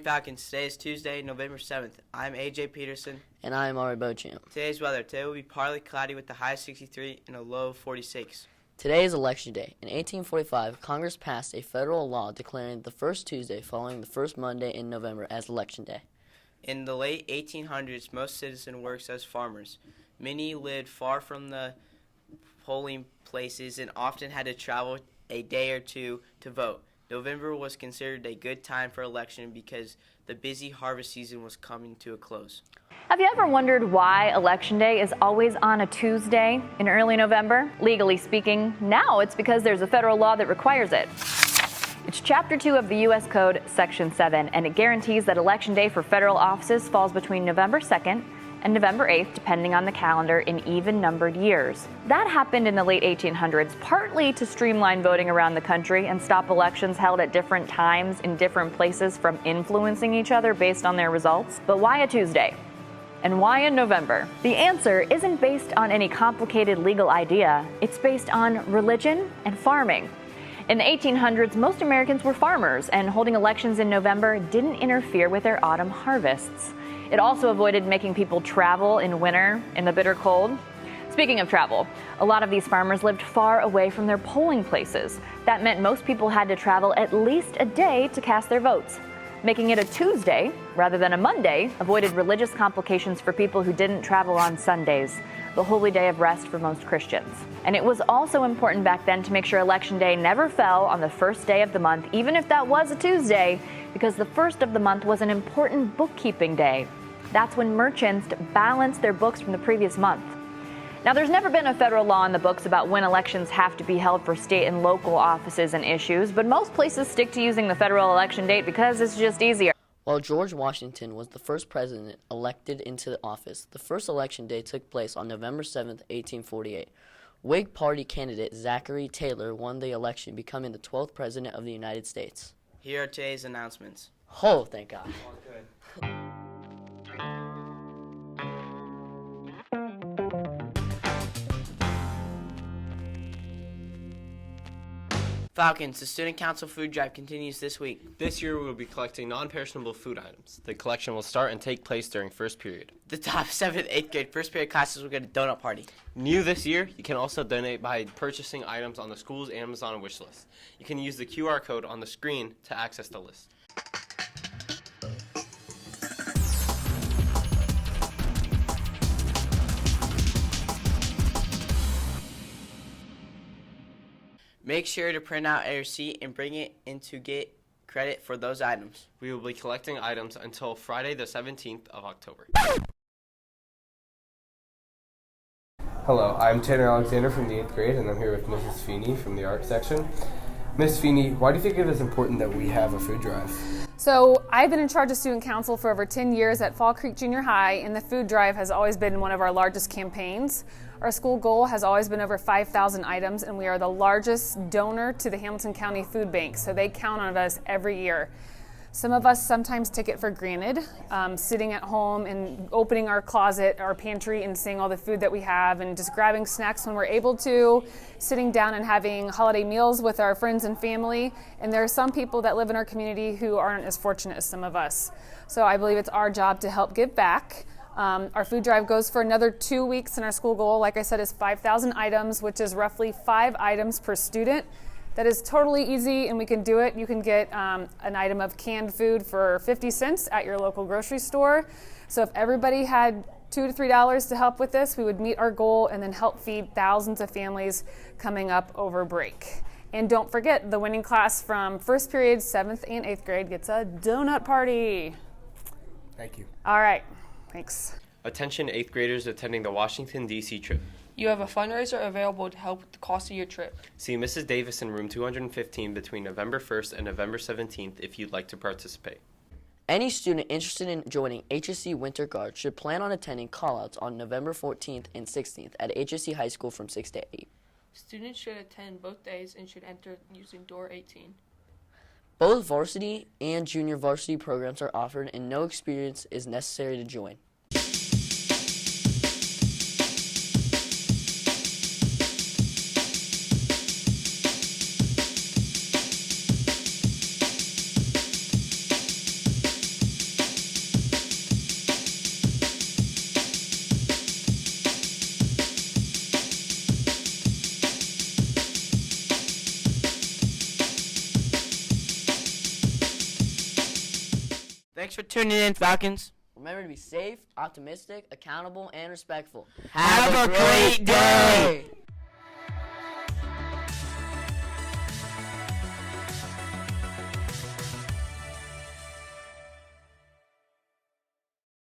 Falcons. Today is Tuesday, November 7th. I'm AJ Peterson. And I'm Ari Beauchamp. Today's weather. Today will be partly cloudy with a high of 63 and a low of 46. Today is Election Day. In 1845, Congress passed a federal law declaring the first Tuesday following the first Monday in November as Election Day. In the late 1800s, most citizens worked as farmers. Many lived far from the polling places and often had to travel a day or two to vote. November was considered a good time for election because the busy harvest season was coming to a close. Have you ever wondered why Election Day is always on a Tuesday in early November? Legally speaking, now it's because there's a federal law that requires it. It's Chapter 2 of the U.S. Code, Section 7, and it guarantees that Election Day for federal offices falls between November 2nd and November 8th, depending on the calendar, in even-numbered years. That happened in the late 1800s, partly to streamline voting around the country and stop elections held at different times in different places from influencing each other based on their results. But why a Tuesday? And why in November? The answer isn't based on any complicated legal idea. It's based on religion and farming. In the 1800s, most Americans were farmers, and holding elections in November didn't interfere with their autumn harvests. It also avoided making people travel in winter in the bitter cold. Speaking of travel, a lot of these farmers lived far away from their polling places. That meant most people had to travel at least a day to cast their votes. Making it a Tuesday rather than a Monday avoided religious complications for people who didn't travel on Sundays, the holy day of rest for most Christians. And it was also important back then to make sure Election Day never fell on the first day of the month, even if that was a Tuesday, because the first of the month was an important bookkeeping day. That's when merchants balance their books from the previous month. Now, there's never been a federal law in the books about when elections have to be held for state and local offices and issues, but most places stick to using the federal election date because it's just easier. While George Washington was the first president elected into the office, the first election day took place on November 7, 1848. Whig Party candidate Zachary Taylor won the election, becoming the 12th president of the United States. Here are today's announcements. Oh, thank God. Falcons, the Student Council food drive continues this week. This year we will be collecting non-perishable food items. The collection will start and take place during first period. The top 7th, 8th grade first period classes will get a donut party. New this year, you can also donate by purchasing items on the school's Amazon wish list. You can use the QR code on the screen to access the list. Make sure to print out a receipt and bring it in to get credit for those items. We will be collecting items until Friday the 17th of October. Hello, I'm Tanner Alexander from the 8th grade, and I'm here with Mrs. Feeney from the art section. Ms. Feeney, why do you think it is important that we have a food drive? So I've been in charge of student council for over 10 years at Fall Creek Junior High, and the food drive has always been one of our largest campaigns. Our school goal has always been over 5,000 items, and we are the largest donor to the Hamilton County Food Bank, so they count on us every year. Some of us sometimes take it for granted, sitting at home and opening our closet, our pantry, and seeing all the food that we have, and just grabbing snacks when we're able to, sitting down and having holiday meals with our friends and family. And there are some people that live in our community who aren't as fortunate as some of us. So I believe it's our job to help give back. Our food drive goes for another 2 weeks, and our school goal, like I said, is 5,000 items, which is roughly 5 items per student. That is totally easy, and we can do it. You can get an item of canned food for 50 cents at your local grocery store. So if everybody had $2 to $3 to help with this, we would meet our goal and then help feed thousands of families coming up over break. And don't forget, the winning class from first period, 7th and 8th grade gets a donut party. Thank you. All right, thanks. Attention 8th graders attending the Washington, D.C. trip. You have a fundraiser available to help with the cost of your trip. See Mrs. Davis in room 215 between November 1st and November 17th if you'd like to participate. Any student interested in joining HSC Winter Guard should plan on attending callouts on November 14th and 16th at HSC High School from 6 to 8. Students should attend both days and should enter using door 18. Both varsity and junior varsity programs are offered, and no experience is necessary to join. Thanks for tuning in, Falcons. Remember to be safe, optimistic, accountable, and respectful. Have a great day.